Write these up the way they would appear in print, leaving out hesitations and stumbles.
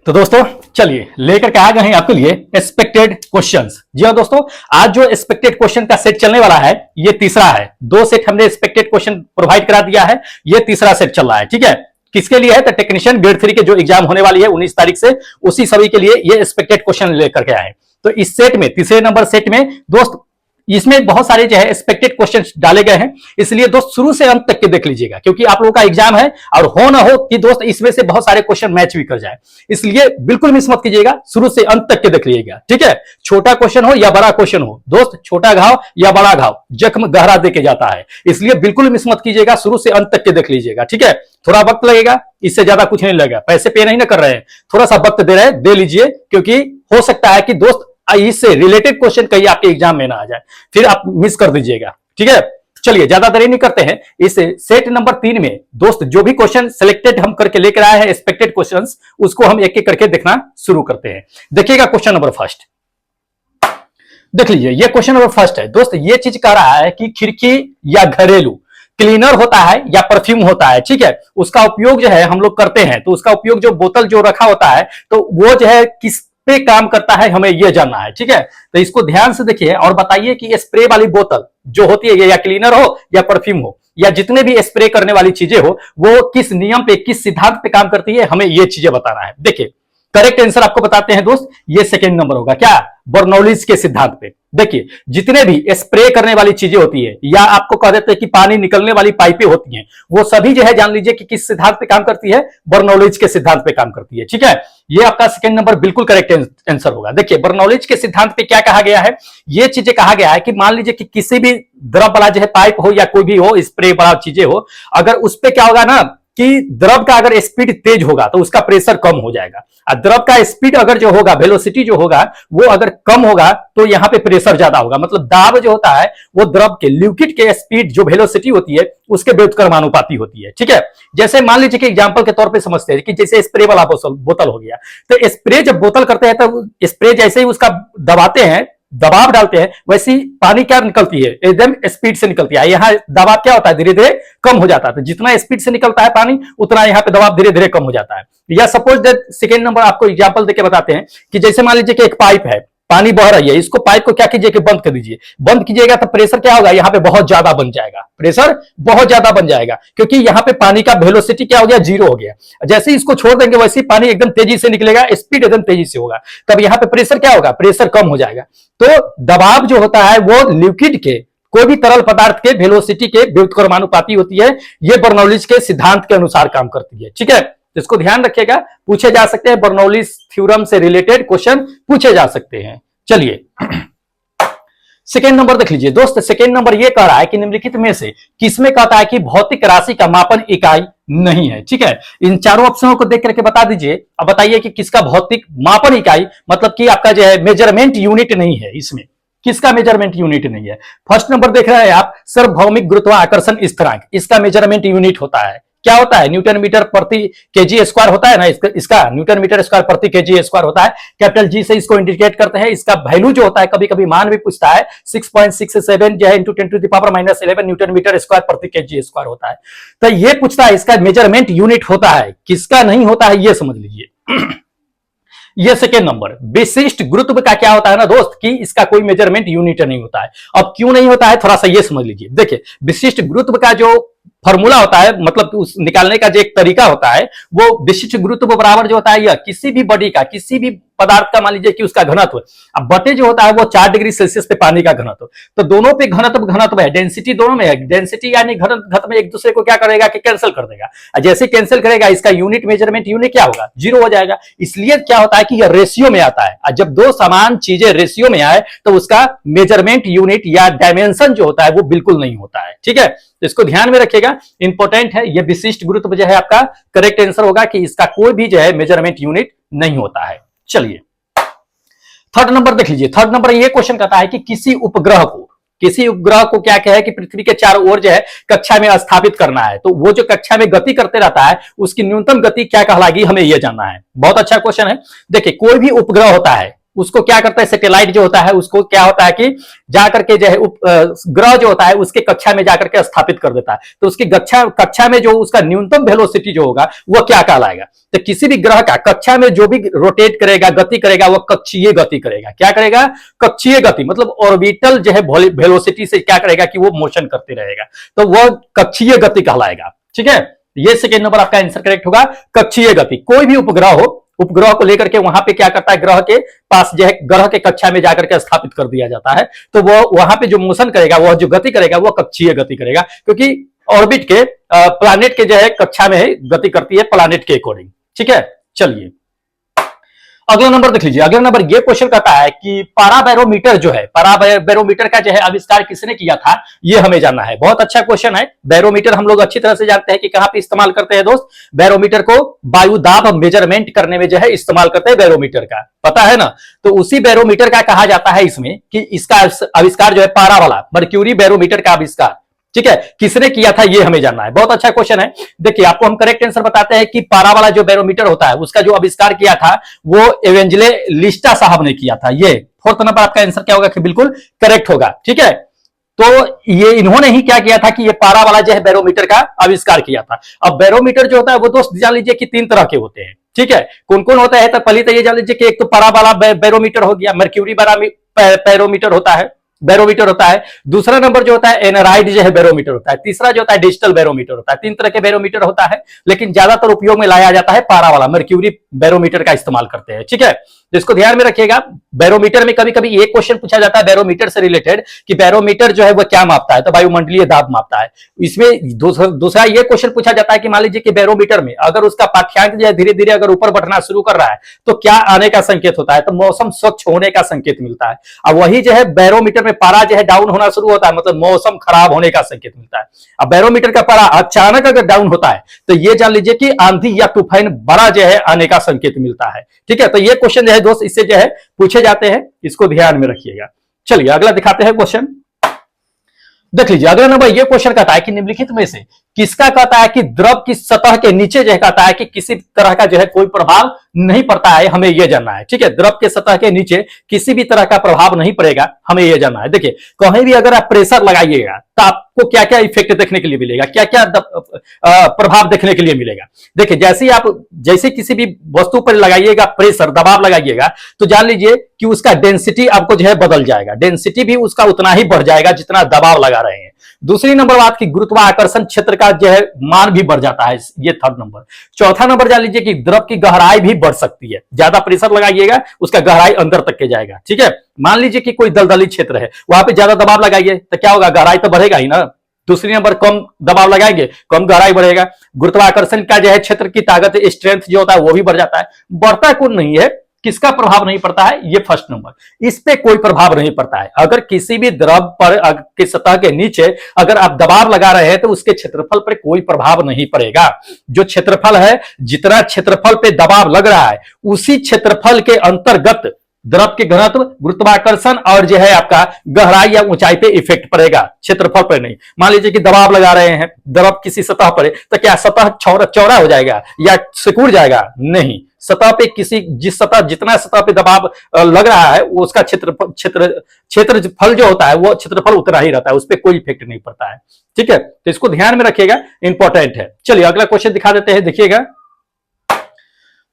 तो दोस्तों चलिए लेकर के आ गए हैं आपके लिए एक्सपेक्टेड क्वेश्चंस। जी हाँ दोस्तों, आज जो एक्सपेक्टेड क्वेश्चन का सेट चलने वाला है ये तीसरा है। दो सेट हमने एक्सपेक्टेड क्वेश्चन प्रोवाइड करा दिया है, ये तीसरा सेट चल रहा है। ठीक है, किसके लिए है? तो टेक्नीशियन ग्रेड 3 के जो एग्जाम होने वाली है 19 तारीख से, उसी सभी के लिए ये एक्सपेक्टेड क्वेश्चन लेकर के आए। तो इस सेट में, तीसरे नंबर सेट में दोस्त, इसमें बहुत सारे जो है एक्सपेक्टेड क्वेश्चंस डाले गए हैं, इसलिए दोस्त शुरू से अंत तक के देख लीजिएगा, क्योंकि आप लोगों का एग्जाम है और हो ना हो कि दोस्त इसमें से बहुत सारे क्वेश्चन मैच भी कर जाए, इसलिए बिल्कुल मिस मत कीजिएगा, शुरू से अंत तक के देख लीजिएगा। ठीक है, छोटा क्वेश्चन हो या बड़ा क्वेश्चन हो दोस्त, छोटा घाव या बड़ा घाव जख्म गहरा देके जाता है, इसलिए बिल्कुल मिस मत कीजिएगा, शुरू से अंत तक के देख लीजिएगा। ठीक है, थोड़ा वक्त लगेगा, इससे ज्यादा कुछ नहीं लगेगा, पैसे पे नहीं ना कर रहे हैं, थोड़ा सा वक्त दे रहे हैं, दे लीजिए, क्योंकि हो सकता है कि दोस्त इससे रिलेटेड क्वेश्चन कहीं आपके एग्जाम में ना आ जाए, फिर आप मिस कर दीजिएगा। ठीक है, चलिए ज्यादा देरी नहीं करते हैं, इस सेट नंबर 3 में दोस्त जो भी क्वेश्चन सिलेक्टेड हम करके लेकर आए हैं एक्सपेक्टेड क्वेश्चंस, उसको हम एक एक करके देखना शुरू करते हैं। देखिएगा क्वेश्चन नंबर फर्स्ट, देख लीजिए, ये क्वेश्चन नंबर फर्स्ट है दोस्त। ये चीज कह रहा है कि खिड़की या घरेलू क्लीनर होता है या परफ्यूम होता है, ठीक है, उसका उपयोग जो है हम लोग करते हैं, तो उसका उपयोग जो बोतल जो रखा होता है तो वो जो है किस पे काम करता है, हमें ये जानना है। ठीक है, तो इसको ध्यान से देखिए और बताइए कि स्प्रे वाली बोतल जो होती है या क्लीनर हो या परफ्यूम हो या जितने भी स्प्रे करने वाली चीजें हो, वो किस नियम पे, किस सिद्धांत पे काम करती है, हमें ये चीजें बताना है। देखिए करेक्ट आंसर आपको बताते हैं दोस्त, ये सेकंड नंबर होगा। क्या? बर्नौलीज के सिद्धांत पे। देखिए जितने भी स्प्रे करने वाली चीजें होती है या आपको कह देते हैं कि पानी निकलने वाली पाइपें होती हैं, वो सभी जो है जान लीजिए कि किस सिद्धांत पे काम करती है, बर्नौलीज के सिद्धांत पे काम करती है। ठीक है, ये आपका सेकंड नंबर बिल्कुल करेक्ट आंसर होगा। देखिए बर्नौलीज के सिद्धांत पे क्या कहा गया है, ये चीजें कहा गया है कि मान लीजिए कि किसी भी द्रव वाला जो है पाइप हो या कोई भी हो, स्प्रे वाला चीजें हो, अगर उस पे क्या होगा ना कि द्रव का अगर स्पीड तेज होगा तो उसका प्रेशर कम हो जाएगा, और द्रव का स्पीड अगर जो होगा, वेलोसिटी जो होगा वो अगर कम होगा तो यहां पे प्रेशर ज्यादा होगा। मतलब दाब जो होता है वो द्रव के, लिक्विड के स्पीड जो वेलोसिटी होती है उसके व्युत्क्रमानुपाती होती है। ठीक है, जैसे मान लीजिए कि एग्जांपल के तौर पे समझते हैं कि जैसे स्प्रे वाला बोतल हो गया, तो स्प्रे जब बोतल करते हैं तो स्प्रे जैसे ही उसका दबाते हैं, दबाव डालते हैं, वैसी पानी क्या निकलती है, एकदम स्पीड से निकलती है। यहाँ दबाव क्या होता है, धीरे धीरे कम हो जाता है, तो जितना स्पीड से निकलता है पानी उतना यहाँ पे दबाव धीरे धीरे कम हो जाता है। या सपोज दैट सेकेंड नंबर आपको एग्जांपल देके बताते हैं कि जैसे मान लीजिए कि एक पाइप है, पानी बह रही है, इसको पाइप को क्या कीजिए कि बंद कर दीजिए। बंद कीजिएगा तो प्रेशर क्या होगा, यहाँ पे बहुत ज्यादा बन जाएगा, प्रेशर बहुत ज्यादा बन जाएगा, क्योंकि यहाँ पे पानी का वेलोसिटी क्या हो गया, 0 हो गया। जैसे ही इसको छोड़ देंगे वैसे ही पानी एकदम तेजी से निकलेगा, स्पीड एकदम तेजी से होगा, तब यहाँ पे प्रेशर क्या होगा, प्रेशर कम हो जाएगा। तो दबाव जो होता है वो लिक्विड के, कोई भी तरल पदार्थ के वेलोसिटी के व्युत्क्रमानुपाती होती है, ये बर्नौलीज के सिद्धांत के अनुसार काम करती है। ठीक है, तो इसको ध्यान रखिएगा, पूछे जा सकते हैं, बर्नौलीज थ्योरम से रिलेटेड क्वेश्चन पूछे जा सकते हैं। चलिए सेकेंड नंबर देख लीजिए दोस्त। सेकेंड नंबर ये कह रहा है कि निम्नलिखित में से किसमें कहता है कि भौतिक राशि का मापन इकाई नहीं है। ठीक है, इन चारों ऑप्शनों को देख करके बता दीजिए। अब बताइए कि किसका भौतिक मापन इकाई, मतलब कि आपका जो है मेजरमेंट यूनिट नहीं है, इसमें किसका मेजरमेंट यूनिट नहीं है। फर्स्ट नंबर देख रहे हैं आप, सार्वभौमिक गुरुत्वाकर्षण स्थिरांक, इसका मेजरमेंट यूनिट होता है, क्या होता है, न्यूटन मीटर प्रति केजी स्क्वायर होता है ना, इसका न्यूटन मीटर स्क्वायर प्रति केजी स्क्वायर होता है। कैपिटल जी से इसको इंडिकेट करते हैं। इसका वैल्यू जो होता है, कभी कभी मान भी पूछता है, 6.67 जो है इंटू 10⁻⁻11 न्यूटन मीटर स्क्वायर प्रति केजी स्क्वायर होता है। तो ये पूछता है, इसका मेजरमेंट यूनिट होता है, किसका नहीं होता है ये समझ लीजिए। ये सेकेंड नंबर, विशिष्ट गुरुत्व का क्या होता है ना दोस्त, कि इसका कोई मेजरमेंट यूनिट नहीं होता है। अब क्यों नहीं होता है थोड़ा सा ये समझ लीजिए। देखिए विशिष्ट गुरुत्व का जो फॉर्मूला होता है, मतलब उस निकालने का जो एक तरीका होता है, वो विशिष्ट गुरुत्व बराबर जो होता है यह किसी भी बॉडी का, किसी भी पदार्थ का, मान लीजिए कि उसका घनत्व, अब बटे जो होता है वो 4 डिग्री सेल्सियस पे पानी का घनत्व, तो दोनों पे घनत्व है, डेंसिटी दोनों में है। डेंसिटी यानी घनत्व में एक दूसरे को क्या करेगा कि कैंसिल कर देगा। जैसे कैंसिल करेगा इसका यूनिट मेजरमेंट यूनिट क्या होगा, 0 हो जाएगा। इसलिए क्या होता है कि यह रेशियो में आता है, और जब दो समान चीजें रेशियो में आए तो उसका मेजरमेंट यूनिट या डायमेंशन जो होता है वो बिल्कुल नहीं होता है। ठीक है, तो इसको ध्यान में रखिएगा, इंपॉर्टेंट है। यह विशिष्ट गुरुत्व जो है आपका करेक्ट आंसर होगा कि इसका कोई भी जो है मेजरमेंट यूनिट नहीं होता है। चलिए थर्ड नंबर देख लीजिए। थर्ड नंबर ये क्वेश्चन कहता है कि किसी उपग्रह को क्या कहे कि पृथ्वी के चारों ओर जो है कक्षा में स्थापित करना है, तो वो जो कक्षा में गति करते रहता है उसकी न्यूनतम गति क्या कहलाएगी, हमें यह जानना है। बहुत अच्छा क्वेश्चन है। देखिए कोई भी उपग्रह होता है उसको क्या करता है, सैटेलाइट जो होता है उसको क्या होता है कि जाकर के जो है ग्रह जो होता है उसके कक्षा में जाकर के स्थापित कर देता है। तो उसकी कक्षा में जो उसका न्यूनतम वेलोसिटी जो होगा वो क्या कहलाएगा? तो किसी भी ग्रह का कक्षा में जो भी रोटेट करेगा, गति करेगा, वो कक्षीय गति करेगा। क्या करेगा? कक्षीय गति, मतलब ऑर्बिटल जो है वेलोसिटी से क्या करेगा कि वो मोशन करते रहेगा, तो वो कक्षीय गति कहलाएगा। ठीक है, ये सेकेंड नंबर आपका आंसर करेक्ट होगा, कक्षीय गति। कोई भी उपग्रह हो, उपग्रह को लेकर के वहां पे क्या करता है, ग्रह के पास जो है ग्रह के कक्षा में जाकर के स्थापित कर दिया जाता है, तो वो वहां पे जो मोशन करेगा, वह जो गति करेगा वो कक्षीय गति करेगा, क्योंकि ऑर्बिट के प्लैनेट के जो है कक्षा में गति करती है प्लैनेट के अकॉर्डिंग। ठीक है, चलिए अगला नंबर देख लीजिए। अगला नंबर ये क्वेश्चन कहता है कि पाराबैरोमीटर जो है, पाराबैरोमीटर का जो है आविष्कार किसने किया था, ये हमें जानना है। बहुत अच्छा क्वेश्चन है। बैरोमीटर हम लोग अच्छी तरह से जानते हैं कि कहां पे इस्तेमाल करते हैं दोस्त, बैरोमीटर को वायु दाब मेजरमेंट करने में जो है इस्तेमाल करते हैं बैरोमीटर का, पता है ना। तो उसी बैरोमीटर का कहा जाता है इसमें कि इसका आविष्कार जो है पारा वाला मर्क्यूरी बैरोमीटर का आविष्कार, ठीक है, किसने किया था ये हमें जानना है। बहुत अच्छा क्वेश्चन है। देखिए आपको हम करेक्ट आंसर बताते हैं कि पारा वाला जो बैरोमीटर होता है उसका जो आविष्कार किया था वो एवेंजेलिस्टा साहब ने किया था। ये फोर्थ नंबर आपका आंसर क्या होगा कि बिल्कुल करेक्ट होगा। ठीक है, तो ये इन्होंने ही क्या किया था कि ये पारा वाला जो है बैरोमीटर का आविष्कार किया था। अब बैरोमीटर जो होता है वो दोस्त जान लीजिए कि 3 तरह के होते हैं। ठीक है, कौन कौन होता है, तो पहले तो ये जान लीजिए कि एक तो पारा वाला बैरोमीटर हो गया, मर्क्यूरी बैरोमीटर होता है, बैरोमीटर होता है। दूसरा नंबर जो होता है एनराइड जो है बैरोमीटर होता है। तीसरा जो होता है डिजिटल बैरोमीटर होता है। 3 तरह के बैरोमीटर होता है, लेकिन ज्यादातर उपयोग में लाया जाता है पारा वाला मर्क्यूरी बैरोमीटर का इस्तेमाल करते हैं। ठीक है, तो इसको ध्यान में रखिएगा। बैरोमीटर में कभी कभी एक क्वेश्चन पूछा जाता है बैरोमीटर से रिलेटेड कि बैरोमीटर जो है वो क्या मापता है, तो वायुमंडलीय दाब मापता है। इसमें दूसरा ये क्वेश्चन पूछा जाता है कि मान लीजिए कि बैरोमीटर में अगर उसका पाठ्यांक जो है धीरे धीरे अगर ऊपर बढ़ना शुरू कर रहा है तो क्या आने का संकेत होता है, तो मौसम स्वच्छ होने का संकेत मिलता है। अब वही जो है बैरोमीटर में पारा जो है डाउन होना शुरू होता है, मतलब मौसम खराब होने का संकेत मिलता है। अब बैरोमीटर का पारा अचानक अगर डाउन होता है तो ये जान लीजिए कि आंधी या तूफान बड़ा जो है आने का संकेत मिलता है। ठीक है, तो ये क्वेश्चन जो है दोस्त इससे जो है पूछे जाते हैं, इसको ध्यान में रखिएगा। चलिए अगला दिखाते हैं क्वेश्चन, देख लीजिए। अगला नंबर ये क्वेश्चन कहता है कि निम्नलिखित में से किसका कहता है कि द्रव की सतह के नीचे जो कहता है कि किसी तरह का जो है कोई प्रभाव नहीं पड़ता है, हमें यह जानना है। ठीक है, द्रव के सतह के नीचे किसी भी तरह का प्रभाव नहीं पड़ेगा, हमें यह जानना है। देखिए कहीं भी अगर आप प्रेशर लगाइएगा तो आपको क्या क्या इफेक्ट देखने के लिए मिलेगा, क्या क्या प्रभाव देखने के लिए मिलेगा। देखिए जैसे किसी भी वस्तु पर लगाइएगा प्रेशर, दबाव लगाइएगा, तो जान लीजिए कि उसका डेंसिटी आपको जो है बदल जाएगा, डेंसिटी भी उसका उतना ही बढ़ जाएगा जितना दबाव लगा रहे हैं। दूसरी नंबर बात की गुरुत्वाकर्षण क्षेत्र का जो है मान भी बढ़ जाता है, ये थर्ड नंबर। चौथा नंबर जान लीजिए कि द्रव की गहराई भी बढ़ सकती है, ज्यादा प्रेशर लगाइएगा उसका गहराई अंदर तक के जाएगा। ठीक है, मान लीजिए कि कोई दलदली क्षेत्र है, वहां पे ज्यादा दबाव लगाइए तो क्या होगा, गहराई तो बढ़ेगा ही ना। दूसरी नंबर कम दबाव लगाएंगे कम गहराई बढ़ेगा। गुरुत्वाकर्षण का जो है क्षेत्र की ताकत स्ट्रेंथ जो होता है वो भी बढ़ जाता है। बढ़ता कौन नहीं है, किसका प्रभाव नहीं पड़ता है, ये फर्स्ट नंबर, इस पे कोई प्रभाव नहीं पड़ता है। अगर किसी भी द्रव पर के सतह के नीचे अगर आप दबाव लगा रहे हैं तो उसके क्षेत्रफल पर कोई प्रभाव नहीं पड़ेगा। जो क्षेत्रफल है, जितना क्षेत्रफल पे दबाव लग रहा है उसी क्षेत्रफल के अंतर्गत द्रव के घनत्व, गुरुत्वाकर्षण और जो है आपका गहराई या ऊंचाई पे इफेक्ट पड़ेगा, क्षेत्रफल पर नहीं। मान लीजिए कि दबाव लगा रहे हैं द्रव किसी सतह पर, तो क्या सतह चौड़ा हो जाएगा या सिकुड़ जाएगा, नहीं। सतह पे जितना सतह पे दबाव लग रहा है वो उसका क्षेत्रफल जो होता है वो क्षेत्रफल उतना ही रहता है, उस पर कोई इफेक्ट नहीं पड़ता है। ठीक है, तो इसको ध्यान में रखिएगा, इंपॉर्टेंट है। चलिए अगला क्वेश्चन दिखा देते हैं, देखिएगा,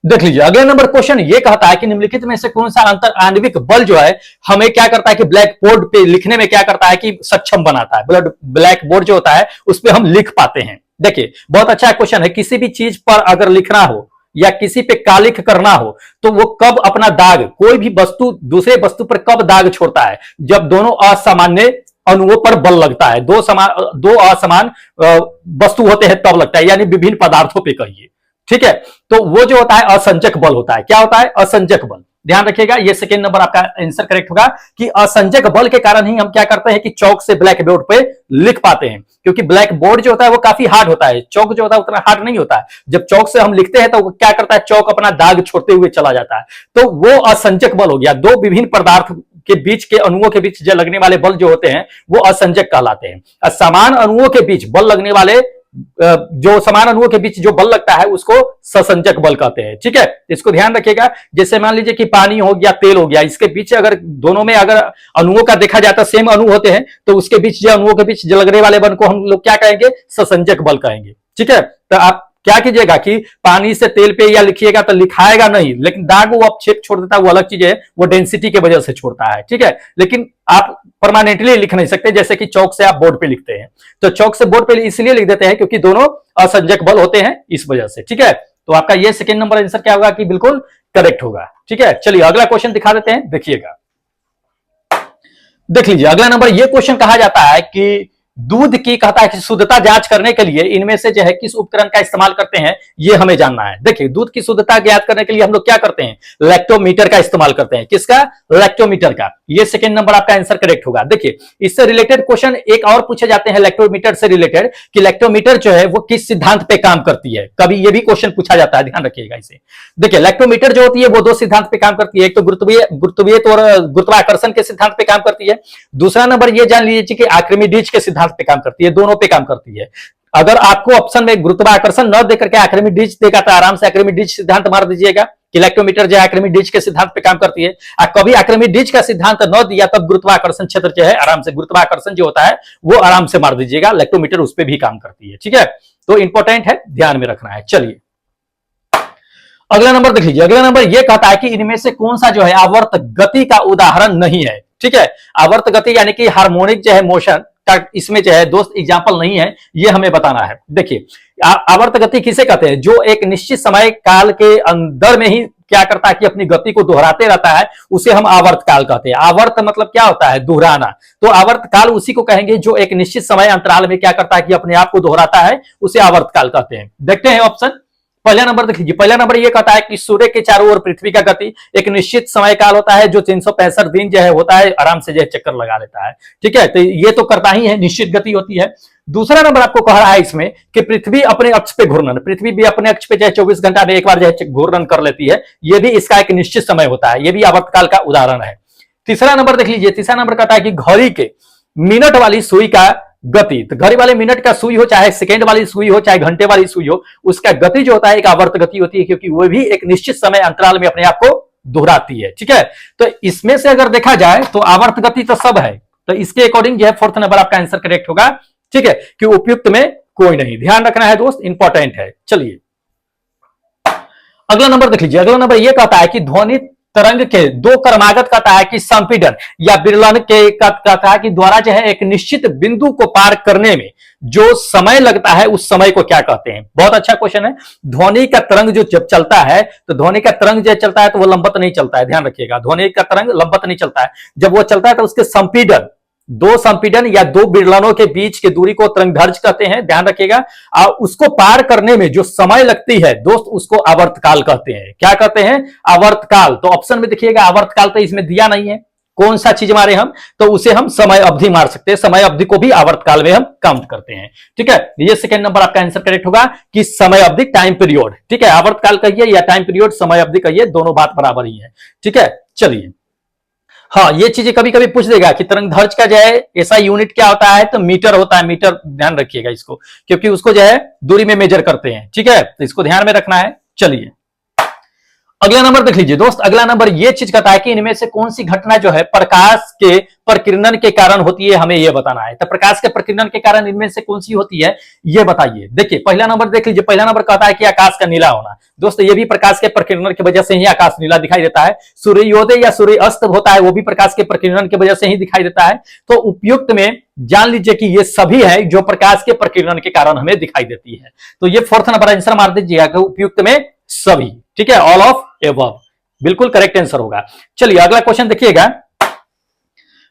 देख लीजिए। अगला नंबर क्वेश्चन ये कहता है कि निम्नलिखित में से कौन सा अंतर आणविक बल जो है हमें क्या करता है कि ब्लैक बोर्ड पे लिखने में क्या करता है कि सक्षम बनाता है। ब्लैक बोर्ड जो होता है उस पर हम लिख पाते हैं। देखिए बहुत अच्छा क्वेश्चन है। किसी भी चीज पर अगर लिखना हो या किसी पे कालिख करना हो तो वो कब अपना दाग, कोई भी वस्तु दूसरे वस्तु पर कब दाग छोड़ता है, जब दोनों असामान्य अणुओं पर बल लगता है। दो असमान वस्तु होते हैं तब लगता है, यानी विभिन्न पदार्थों पे कहिए। ठीक है, तो वो जो होता है असंजक बल होता है। क्या होता है, असंजक बल। ध्यान रखिएगा, ये सेकेंड नंबर आपका आंसर करेक्ट होगा कि असंजक बल के कारण ही हम क्या करते हैं कि चौक से ब्लैक बोर्ड पे लिख पाते हैं, क्योंकि ब्लैक बोर्ड जो होता है वो काफी हार्ड होता है, चौक जो होता है उतना हार्ड नहीं होता है। जब चौक से हम लिखते हैं तो वो क्या करता है, चौक अपना दाग छोड़ते हुए चला जाता है, तो वो असंजक बल हो गया। दो विभिन्न पदार्थ के बीच के अणुओं के बीच जो लगने वाले बल जो होते हैं वो असंजक कहलाते हैं। समान अणुओं के बीच बल लगने वाले जो समान अणुओं के बीच जो बल लगता है उसको ससंजक बल कहते हैं। ठीक है, इसको ध्यान रखिएगा। जैसे मान लीजिए कि पानी हो गया, तेल हो गया, इसके बीच अगर दोनों में अगर अणुओं का देखा जाता है, सेम अणु होते हैं, तो उसके बीच जो अणुओं के बीच लगने वाले बल को हम लोग क्या कहेंगे? ससंजक बल कहेंगे। ठीक है, तो आप क्या कीजिएगा कि पानी से तेल पे या लिखिएगा तो लिखाएगा नहीं, लेकिन दाग वो अपक्षेप छोड़ देता है, वो अलग चीज है, वो डेंसिटी की वजह से छोड़ता है। ठीक है, लेकिन आप परमानेंटली लिख नहीं सकते, जैसे कि चौक से आप बोर्ड पे लिखते हैं, तो चौक से बोर्ड पे इसलिए लिख देते हैं क्योंकि दोनों असंजक बल होते हैं, इस वजह से। ठीक है, तो आपका ये सेकंड नंबर आंसर क्या होगा कि बिल्कुल करेक्ट होगा। ठीक है, चलिए अगला क्वेश्चन दिखा देते हैं, देखिएगा। देख लीजिए अगला नंबर, ये क्वेश्चन कहा जाता है कि दूध की कहता है कि शुद्धता जांच करने के लिए इनमें से जो है किस उपकरण का इस्तेमाल करते हैं, ये हमें जानना है। देखिए दूध की शुद्धता ज्ञात करने के लिए हम लोग क्या करते हैं? लैक्टोमीटर का इस्तेमाल करते हैं। किसका? लैक्टोमीटर का। ये सेकंड नंबर आपका आंसर करेक्ट होगा। देखिए इससे रिलेटेड क्वेश्चन एक और पूछे जाते हैं लैक्टोमीटर से रिलेटेड, कि लैक्टोमीटर जो है वो किस सिद्धांत पे काम करती है, कभी ये भी क्वेश्चन पूछा जाता है, ध्यान रखिएगा इसे। देखिए लैक्टोमीटर जो होती है वो दो सिद्धांत पे काम करती है, एक तो गुरुत्वीय और गुरुत्वाकर्षण के सिद्धांत पे काम करती है। दूसरा नंबर ये जान लीजिए कि आर्किमिडीज के सिद्धांत पे काम करती है, दोनों पे काम करती है। अगर आपको ऑप्शन में गुरुत्वाकर्षण न देकर के आर्किमिडीज देगा तो आराम से आर्किमिडीज सिद्धांत मार दीजिएगा कि लैक्टोमीटर जो है आर्किमिडीज के सिद्धांत पे काम करती है। कभी आर्किमिडीज का सिद्धांत न दिया तब गुरुत्वाकर्षण क्षेत्र जो है आराम से गुरुत्वाकर्षण जो होता है वो आराम से मार दीजिएगा, लैक्टोमीटर उस पर भी काम करती है। ठीक है, तो इंपॉर्टेंट है, ध्यान में रखना है। चलिए अगला नंबर देख लीजिए। अगला नंबर ये कहता है कि इनमें से कौन सा जो है आवर्त गति का उदाहरण नहीं है। ठीक है, आवर्त गति यानी कि हार्मोनिक जो है मोशन का इसमें जो है दोस्त एग्जाम्पल नहीं है, ये हमें बताना है। देखिए आवर्त गति किसे कहते हैं? जो एक निश्चित समय काल के अंदर में ही क्या करता है कि अपनी गति को दोहराते रहता है, उसे हम आवर्त काल कहते हैं। आवर्त मतलब क्या होता है? दोहराना। तो आवर्त काल उसी को कहेंगे जो एक निश्चित समय अंतराल में क्या करता है कि अपने आप को दोहराता है, उसे आवर्त काल कहते हैं। देखते हैं ऑप्शन। पहला नंबर देख लीजिए। पहला नंबर ये कहता है कि सूर्य के चारों ओर पृथ्वी का गति एक निश्चित समय काल होता है जो 365 दिन जो है होता है, आराम से जो है चक्कर लगा लेता है। ठीक है, तो ये तो करता ही है, निश्चित गति होती है। दूसरा नंबर आपको कह रहा है इसमें कि पृथ्वी अपने अक्ष पे घूर्णन, पृथ्वी भी अपने अक्ष पे जो है 24 घंटा में एक बार जो है घूर्णन कर लेती है, ये भी इसका एक निश्चित समय होता है, ये भी आवर्तकाल का उदाहरण है। तीसरा नंबर देख लीजिए। तीसरा नंबर कहता है कि घड़ी के मिनट वाली सुई का गति, तो घड़ी वाले मिनट का सुई हो, चाहे सेकेंड वाली सुई हो, चाहे घंटे वाली सुई हो, उसका गति जो होता है एक आवर्त गति होती है, क्योंकि वो भी एक निश्चित समय अंतराल में अपने आप को दोहराती है। ठीक है, तो इसमें से अगर देखा जाए तो आवर्त गति तो सब है, तो इसके अकॉर्डिंग जो है फोर्थ नंबर आपका आंसर करेक्ट होगा। ठीक है, कि उपयुक्त में कोई नहीं, ध्यान रखना है दोस्त, इंपॉर्टेंट है। चलिए अगला नंबर देख लीजिए। अगला नंबर यह कहता है कि ध्वनि तरंग के दो क्रमागत कहता है कि संपीड़न या विरलन के कहता है कि द्वारा जो है एक निश्चित बिंदु को पार करने में जो समय लगता है उस समय को क्या कहते हैं? बहुत अच्छा क्वेश्चन है। ध्वनि का तरंग जो जब चलता है तो ध्वनि का तरंग जब चलता है तो वो लंबवत नहीं चलता है, ध्यान रखिएगा। ध्वनि का तरंग लंबवत नहीं चलता है, जब वो चलता है तो उसके संपीड़न, दो संपीड़न या दो विरलनों के बीच की दूरी को तरंगधर्ज कहते हैं, ध्यान रखिएगा। और उसको पार करने में जो समय लगती है दोस्त, उसको आवर्तकाल कहते हैं। क्या कहते हैं? आवर्तकाल। तो ऑप्शन में देखिएगा आवर्तकाल तो इसमें दिया नहीं है, कौन सा चीज मारे हम, तो उसे हम समय अवधि मार सकते हैं, समय अवधि को भी आवर्तकाल में हम काउंट करते हैं। ठीक है, ये सेकंड नंबर आपका आंसर करेक्ट होगा कि समय अवधि, टाइम पीरियड। ठीक है, आवर्तकाल कहिए या टाइम पीरियड, समय अवधि कहिए, दोनों बात बराबर ही है। ठीक है, चलिए हाँ, ये चीजें कभी कभी पूछ देगा कि तरंगधर्ज का जो है ऐसा यूनिट क्या होता है, तो मीटर होता है, मीटर, ध्यान रखिएगा इसको, क्योंकि उसको जो है दूरी में मेजर करते हैं। ठीक है, तो इसको ध्यान में रखना है। चलिए अगला नंबर देख लीजिए दोस्त। अगला नंबर ये चीज कहता है कि इनमें से कौन सी घटना जो है प्रकाश के प्रकीर्णन के कारण होती है, हमें यह बताना है। तो प्रकाश के प्रकीर्णन के कारण इनमें से कौन सी होती है, यह बताइए। देखिए पहला नंबर देख लीजिए। पहला नंबर कहता है कि आकाश का नीला होना। दोस्तों ये भी प्रकाश के प्रकीर्णन की वजह से ही आकाश नीला दिखाई देता है। सूर्योदय या सूर्य अस्त होता है, वो भी प्रकाश के प्रकीर्णन की वजह से ही दिखाई देता है। तो उपयुक्त में जान लीजिए कि ये सभी है जो प्रकाश के प्रकीर्णन के कारण हमें दिखाई देती है। तो ये फोर्थ नंबर आंसर मार दीजिएगा कि उपयुक्त में सभी। ठीक है, ऑल ऑफ एबव बिल्कुल करेक्ट आंसर होगा। चलिए अगला क्वेश्चन देखिएगा,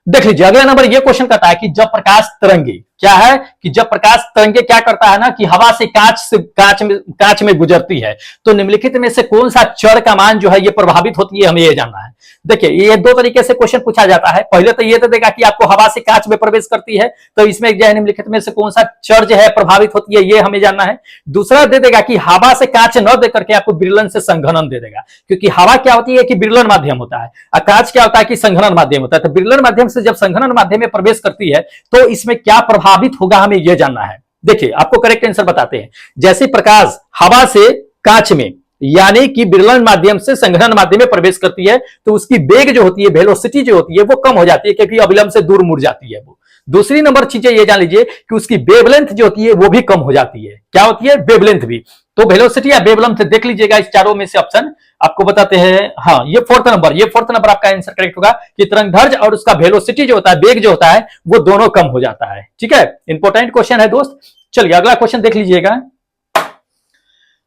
देख लीजिए। अगला नंबर ये क्वेश्चन कहता है कि जब प्रकाश तरंगे, क्या है कि जब प्रकाश तरंगे क्या करता है ना कि हवा से कांच में गुजरती है, तो निम्नलिखित में से कौन सा चर का मान जो है ये प्रभावित होती है, हमें ये जानना है। देखिए ये दो तरीके से क्वेश्चन पूछा जाता है। पहले तो ये तो देगा कि आपको हवा से कांच में प्रवेश करती है, तो इसमें जो है निम्नलिखित में से कौन सा चर जो है प्रभावित होती है, ये हमें जानना है। दूसरा दे देगा कि हवा से कांच न देकर के आपको विरलन से संघनन दे देगा, क्योंकि हवा क्या होती है कि विरलन माध्यम होता है और कांच क्या होता है कि संघनन माध्यम होता है। तो विरलन माध्यम से जब संघनन माध्यम में प्रवेश करती है तो इसमें क्या प्रभावित होगा, हमें यह जानना है। देखिए आपको करेक्ट आंसर बताते हैं। जैसे प्रकाश हवा से कांच में यानी कि विरलन माध्यम से संघनन माध्यम में प्रवेश करती है तो उसकी वेग जो होती है, वेलोसिटी जो होती है वो कम हो जाती है क्योंकि अविलंब से दूर मुड़ जाती है वो। दूसरी नंबर चीजें ये जान लीजिए कि उसकी वेवलेंथ जो होती है वो भी कम हो जाती है। क्या होती है? वेवलेंथ भी। तो वेलोसिटी या वेवलेंथ देख लीजिएगा, इस चारों में से ऑप्शन आपको बताते हैं। हाँ, ये फोर्थ नंबर आपका आंसर करेक्ट होगा कि तरंगधर्ज और उसका वेलोसिटी जो होता है, वेग जो होता है, वो दोनों कम हो जाता है। ठीक है, इंपॉर्टेंट क्वेश्चन है दोस्त। चलिए अगला क्वेश्चन देख लीजिएगा।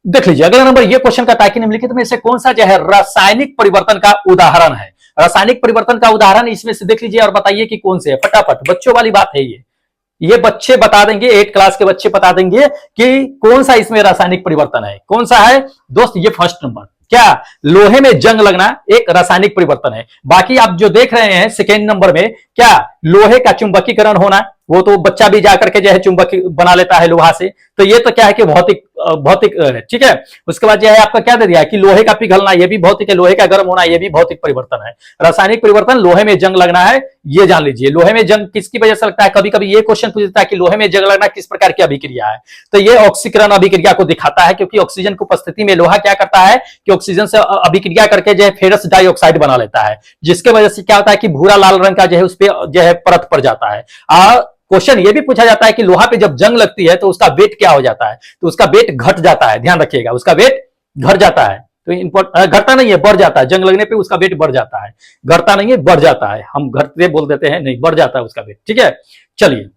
देख लीजिए अगला नंबर, ये क्वेश्चन का कि निम्नलिखित में से कौन सा जो है रासायनिक परिवर्तन का उदाहरण है? रासायनिक परिवर्तन का उदाहरण इसमें से देख लीजिए और बताइए कि कौन से है। फटाफट, बच्चों वाली बात है ये बच्चे बता देंगे, 8 क्लास के बच्चे बता देंगे कि कौन सा इसमें रासायनिक परिवर्तन है। कौन सा है दोस्त? ये फर्स्ट नंबर। क्या? लोहे में जंग लगना एक रासायनिक परिवर्तन है। बाकी आप जो देख रहे हैं सेकेंड नंबर में, क्या लोहे का चुंबकीकरण होना, वो तो बच्चा भी जाकर के जो है चुंबक बना लेता है लोहा से। तो ये तो क्या है कि भौतिक ठीक है। उसके बाद जो है आपका क्या दे दिया है कि लोहे का पिघलना, ये भी भौतिक है। लोहे का गर्म होना, ये भी भौतिक परिवर्तन है। रासायनिक परिवर्तन लोहे में जंग लगना है, ये जान लीजिए। लोहे में जंग किसकी वजह से लगता है? कभी कभी ये क्वेश्चन पूछता है कि लोहे में जंग लगना किस प्रकार की अभिक्रिया है। तो ये ऑक्सीकरण अभिक्रिया को दिखाता है, क्योंकि ऑक्सीजन की उपस्थिति में लोहा क्या करता है कि ऑक्सीजन से अभिक्रिया करके जो है फेरस डाइऑक्साइड बना लेता है, जिसके वजह से क्या होता है कि भूरा लाल रंग का जो है उस पर जो है परत पड़ जाता है। क्वेश्चन ये भी पूछा जाता है कि लोहा पे जब जंग लगती है तो उसका वेट क्या हो जाता है? तो उसका वेट घट जाता है। ध्यान रखिएगा, उसका वेट घट जाता है। तो घटता नहीं है, बढ़ जाता है। जंग लगने पे उसका वेट बढ़ जाता है, घटता नहीं है, बढ़ जाता है। हम घटते बोल देते हैं, नहीं, बढ़ जाता है उसका वेट। ठीक है, चलिए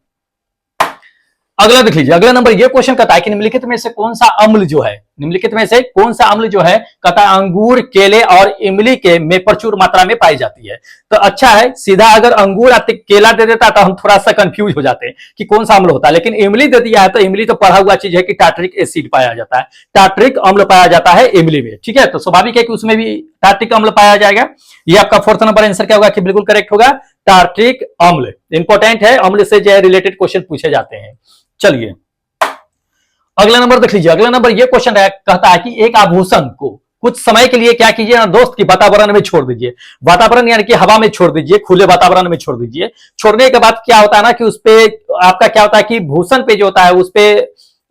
अगला देख लीजिए। अगला नंबर, ये क्वेश्चन कहता है कि निम्नलिखित में से कौन सा अम्ल जो है, निम्नलिखित में से कौन सा अम्ल जो है कहता है अंगूर, केले और इमली के में प्रचुर मात्रा में पाई जाती है। तो अच्छा है, सीधा अगर अंगूर केला दे देता तो हम थोड़ा सा कंफ्यूज हो जाते हैं कि कौन सा अम्ल होता है, लेकिन इमली दे दिया है तो इमली तो पढ़ा हुआ चीज है कि टार्ट्रिक एसिड पाया जाता है, टार्ट्रिक अम्ल पाया जाता है इमली में। ठीक है, तो स्वाभाविक है कि उसमें भी टार्ट्रिक अम्ल पाया जाएगा। ये आपका फोर्थ नंबर आंसर क्या होगा कि बिल्कुल करेक्ट होगा, टार्ट्रिक अम्ल। इंपॉर्टेंट है, अम्ल से जो है रिलेटेड क्वेश्चन पूछे जाते हैं। चलिए अगला नंबर देख लीजिए। अगला नंबर ये क्वेश्चन कहता है कि एक आभूषण को कुछ समय के लिए क्या कीजिए ना दोस्त की वातावरण में छोड़ दीजिए। वातावरण यानी कि हवा में छोड़ दीजिए, खुले वातावरण में छोड़ दीजिए। छोड़ने के बाद क्या होता है ना कि उस पे आपका क्या होता है कि भूषण पे जो होता है उस पे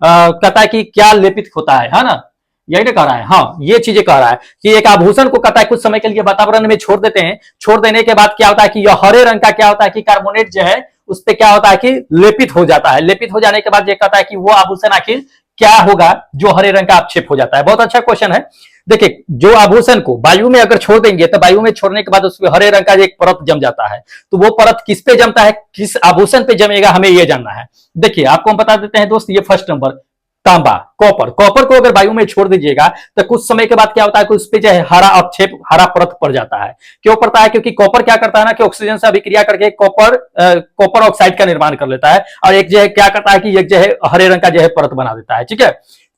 कहता है कि क्या लेपित होता है ना, यही ना कह रहा है। हाँ, ये चीजें कह रहा है कि एक आभूषण को कहता है कुछ समय के लिए वातावरण में छोड़ देते हैं। छोड़ देने के बाद क्या होता है कि यह हरे रंग का क्या होता है कि कार्बोनेट जो है उस पे क्या होता है कि लेपित हो जाता है। लेपित हो जाने के बाद ये कहता है कि वो आभूषण आखिर क्या होगा जो हरे रंग का आक्षेप हो जाता है। बहुत अच्छा क्वेश्चन है। देखिए, जो आभूषण को वायु में अगर छोड़ देंगे तो वायु में छोड़ने के बाद उसमें हरे रंग का एक परत जम जाता है। तो वो परत किस पे जमता है, किस आभूषण पे जमेगा, हमें ये जानना है। देखिए आपको हम बता देते हैं दोस्त, ये फर्स्ट नंबर तांबा, कॉपर। कॉपर को अगर वायु में छोड़ दीजिएगा तो कुछ समय के बाद क्या होता है कि उस पे जो है हरा अक्षेप, हरा परत पड़ जाता है। क्यों पड़ता है? क्योंकि कॉपर क्या करता है ना कि ऑक्सीजन से अभिक्रिया करके कॉपर ऑक्साइड का निर्माण कर लेता है और एक जो है क्या करता है कि एक जो है हरे रंग का जो है परत बना देता है। ठीक है,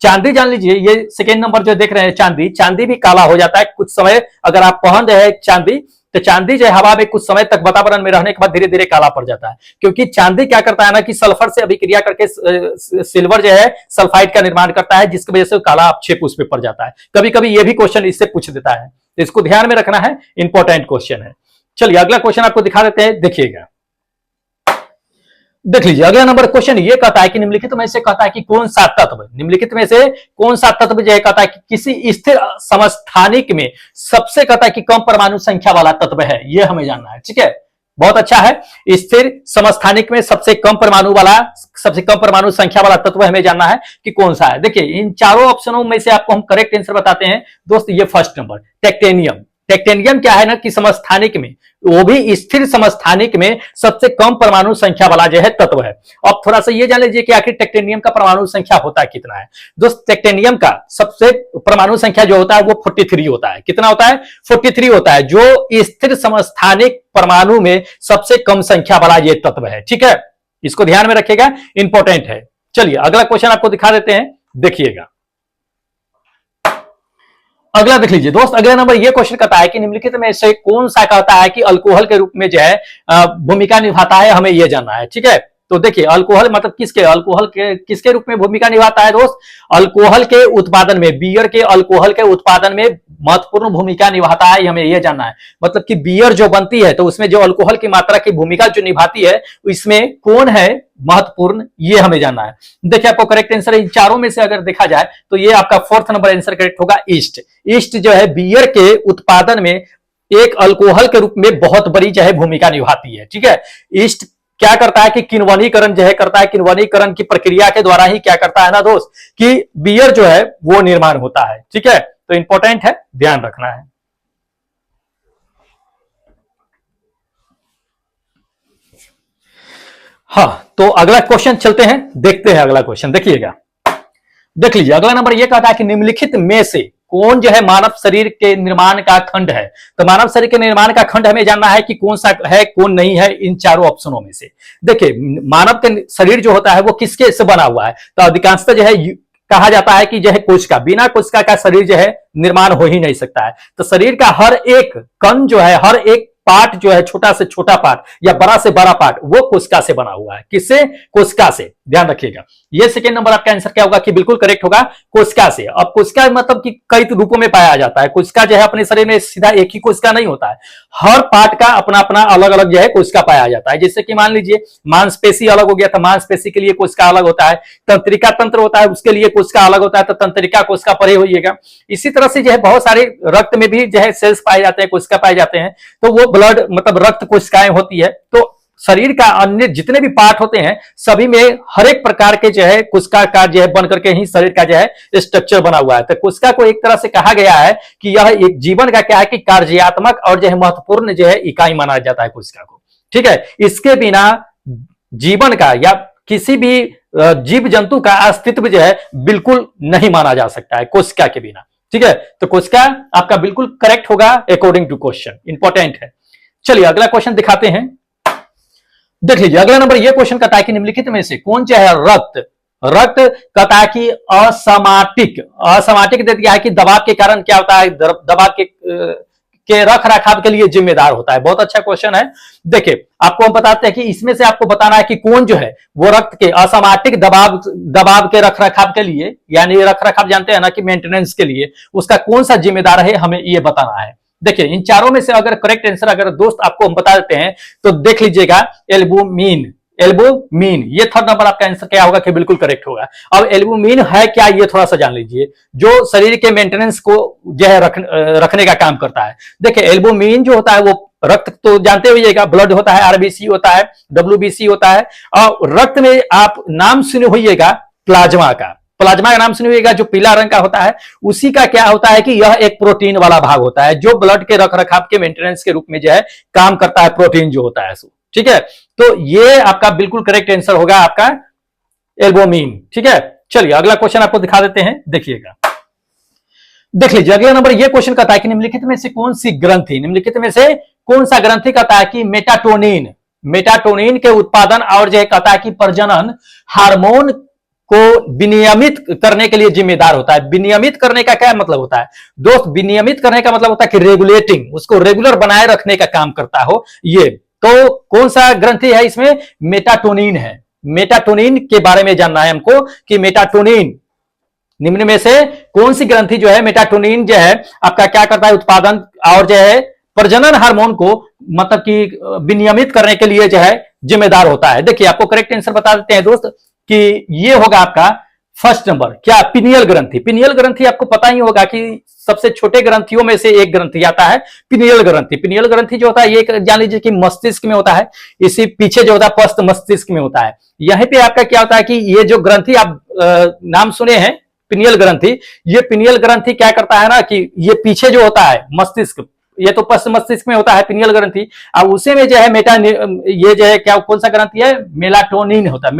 चांदी जान लीजिए, ये सेकेंड नंबर जो देख रहे हैं चांदी, चांदी भी काला हो जाता है कुछ समय अगर आप पहन रहे हैं चांदी, तो चांदी जो है हवा में कुछ समय तक वातावरण में रहने के बाद धीरे धीरे काला पड़ जाता है। क्योंकि चांदी क्या करता है ना कि सल्फर से अभिक्रिया करके सिल्वर जो है सल्फाइड का निर्माण करता है, जिसकी वजह से काला अपक्षेप उस पर पड़ जाता है। कभी कभी ये भी क्वेश्चन इससे पूछ देता है, तो इसको ध्यान में रखना है, इंपॉर्टेंट क्वेश्चन है। चलिए अगला क्वेश्चन आपको दिखा देते हैं, देखिएगा, देख लीजिए। अगला नंबर क्वेश्चन ये कहता है कि निम्नलिखित में से कहता है कि कौन सा तत्व, निम्नलिखित में से कौन सा तत्व जो है कहता है कि किसी स्थिर समस्थानिक में सबसे कहता है कि कम परमाणु संख्या वाला तत्व है, ये हमें जानना है। ठीक है, बहुत अच्छा है। स्थिर समस्थानिक में सबसे कम परमाणु संख्या वाला तत्व हमें जानना है कि कौन सा है। देखिए इन चारों ऑप्शनों में से आपको हम करेक्ट आंसर बताते हैं दोस्त। ये फर्स्ट नंबर टेक्टेनियम। टेक्टेनियम क्या है ना कि समस्थानिक में, वो भी स्थिर समस्थानिक में सबसे कम परमाणु संख्या वाला जो है तत्व है। अब थोड़ा सा ये जान लीजिए कि आखिर टेक्टेनियम का परमाणु संख्या होता है कितना है दोस्त। टेक्टेनियम का सबसे परमाणु संख्या जो होता है वो 43 होता है। कितना होता है? 43 होता है, जो स्थिर समस्थानिक परमाणु में सबसे कम संख्या वाला ये तत्व है। ठीक है, इसको ध्यान में रखिएगा, इंपॉर्टेंट है। चलिए अगला क्वेश्चन आपको दिखा देते हैं, देखिएगा। अगला देख लीजिए दोस्त। अगला नंबर ये क्वेश्चन कहता है कि निम्नलिखित में से कौन सा कहता है कि अल्कोहल के रूप में जो है भूमिका निभाता है, हमें यह जानना है। ठीक है, तो देखिए अल्कोहल मतलब अल्कोहल के किसके रूप में भूमिका निभाता है दोस्त? अल्कोहल के उत्पादन में, बियर के अल्कोहल के उत्पादन में महत्वपूर्ण भूमिका निभाता है, हमें यह जानना है। मतलब कि बियर जो बनती है तो उसमें जो अल्कोहल की मात्रा की भूमिका जो निभाती है इसमें कौन है महत्वपूर्ण, ये हमें जानना है। देखिए आपको करेक्ट आंसर इन चारों में से अगर देखा जाए तो ये आपका 4th नंबर आंसर करेक्ट होगा, ईस्ट। ईस्ट जो है बियर के उत्पादन में एक अल्कोहल के रूप में बहुत बड़ी जो है भूमिका निभाती है। ठीक है, ईस्ट क्या करता है कि किण्वनीकरण जो है करता है, किण्वनीकरण की प्रक्रिया के द्वारा ही क्या करता है ना दोस्त कि बियर जो है वो निर्माण होता है। ठीक है, तो इंपॉर्टेंट है, ध्यान रखना है। हाँ, तो अगला क्वेश्चन चलते हैं, देखते हैं अगला क्वेश्चन। देखिएगा, देख लीजिए अगला नंबर ये कहता है कि निम्नलिखित में से कौन जो है मानव शरीर के निर्माण का खंड है। तो मानव शरीर के निर्माण का खंड हमें जानना है कि कौन सा है कौन नहीं है इन चारों ऑप्शनों में से। देखिए मानव के शरीर जो होता है वो किसके से बना हुआ है, तो अधिकांशतः जो है कहा जाता है कि जो है कोशिका, बिना कोशिका का शरीर जो है निर्माण हो ही नहीं सकता है। तो शरीर का हर एक कण जो है, हर एक पार्ट जो है, छोटा से छोटा पार्ट या बड़ा से बड़ा पार्ट, वो कोशिका से बना हुआ है। किससे? कोशिका से। ध्यान रखिएगा, ये सेकंड नंबर आपका आंसर क्या होगा कि बिल्कुल करेक्ट होगा, कोशिका से। अब कोशिका मतलब कि कई रूपों में पाया जाता है। कोशिका जो है अपने शरीर में सीधा एक ही कोशिका नहीं होता है, हर पार्ट का अपना अपना अलग अलग जो है कोशिका पाया जाता है। जैसे कि मान लीजिए मांसपेशी अलग हो गया तो मांसपेशी के लिए कोशिका अलग होता है, तंत्रिका तंत्र होता है उसके लिए कोशिका अलग होता है, तो तंत्रिका कोशिका परे होइएगा। इसी तरह से जो है बहुत सारे रक्त में भी जो है सेल्स पाए जाते हैं, कोशिका पाए जाते हैं, तो वो ब्लड मतलब रक्त कोशिकाएं होती है। तो शरीर का अन्य जितने भी पार्ट होते हैं सभी में हर एक प्रकार के जो है कोशिका का जो है बन करके ही शरीर का जो है स्ट्रक्चर बना हुआ है। तो कोशिका को एक तरह से कहा गया है कि यह एक जीवन का क्या है कि कार्यात्मक और जो है महत्वपूर्ण जो है इकाई माना जाता है कोशिका को। ठीक है, इसके बिना जीवन का या किसी भी जीव जंतु का अस्तित्व जो है बिल्कुल नहीं माना जा सकता है कोशिका के बिना। ठीक है, तो कोशिका आपका बिल्कुल करेक्ट होगा अकॉर्डिंग टू क्वेश्चन, इंपॉर्टेंट है। चलिए अगला क्वेश्चन दिखाते हैं, देख लीजिए अगला नंबर ये क्वेश्चन कहता है कि निम्नलिखित में से कौन जो है रक्त कहता है कि असमाटिक दे दिया है कि दबाव के कारण क्या होता है, दबाव के रख रखाव के लिए जिम्मेदार होता है। बहुत अच्छा क्वेश्चन है। देखिए आपको हम बताते हैं कि इसमें से आपको बताना है कि कौन जो है वो रक्त के असमाटिक दबाव के रख रखाव के लिए, यानी रख रखाव जानते हैं ना कि मेंटेनेंस के लिए, उसका कौन सा जिम्मेदार है हमें ये बताना है। देखिए इन चारों में से अगर करेक्ट आंसर अगर दोस्त आपको हम बता देते हैं तो देख लीजिएगा एल्बुमिन, ये थर्ड नंबर आपका आंसर क्या होगा कि बिल्कुल करेक्ट होगा। अब एल्बुमिन है क्या ये थोड़ा सा जान लीजिए, जो शरीर के मेंटेनेंस को जो है रखने का काम करता है। देखिए एल्बुमिन जो होता है वो रक्त तो जानते होइएगा, ब्लड होता है, आरबीसी होता है, डब्ल्यूबीसी होता है, और रक्त में आप नाम सुने होइएगा प्लाज्मा का नाम सुनिएगा, जो पीला रंग का होता है उसी का क्या होता है कि यह एक प्रोटीन वाला भाग होता है जो ब्लड के रख रखाव के मेंटेनेंस के रूप में जो है काम करता है, प्रोटीन जो होता है। ठीक है, तो ये आपका बिल्कुल करेक्ट आंसर होगा आपका एल्बुमिन। ठीक है, चलिए अगला क्वेश्चन आपको दिखा देते हैं, देखिएगा, देख लीजिए अगला नंबर ये क्वेश्चन कहता है कि निम्नलिखित में से कौन सी ग्रंथि, निम्नलिखित में से कौन सा ग्रंथि कहता है कि मेटाटोनिन के उत्पादन और जो है कहता है कि प्रजनन हार्मोन को विनियमित करने के लिए जिम्मेदार होता है। विनियमित करने का क्या मतलब होता है दोस्त? विनियमित करने का मतलब होता है कि रेगुलेटिंग, उसको रेगुलर बनाए रखने का काम करता हो ये। तो कौन सा ग्रंथि है इसमें? मेटाटोनिन है। मेटाटोनिन के बारे में जानना है हमको कि मेटाटोनिन निम्न में से कौन सी ग्रंथि जो है मेटाटोनिन जो है आपका क्या करता है, उत्पादन और जो है प्रजनन हार्मोन को मतलब कि विनियमित करने के लिए जो है जिम्मेदार होता है। देखिए आपको करेक्ट आंसर बता देते हैं दोस्त कि ये होगा आपका फर्स्ट नंबर क्या, पिनियल ग्रंथि। पिनियल ग्रंथि आपको पता ही होगा कि सबसे छोटे ग्रंथियों में से एक ग्रंथि आता है पिनियल ग्रंथि। पिनियल ग्रंथि जो होता है ये जान लीजिए कि मस्तिष्क में होता है, इसी पीछे जो होता है पश्च मस्तिष्क में होता है। यहीं पे आपका क्या होता है कि ये जो ग्रंथि आप नाम सुने हैं पिनियल ग्रंथि, ये पिनियल ग्रंथि क्या करता है ना कि ये पीछे जो होता है मस्तिष्क, ये तो पश्च मस्तिष्क में होता है पिनियल ग्रंथि, अब उसी में जो है ये जो है क्या कौन सा ग्रंथि है, मेलाटोनिन होता है।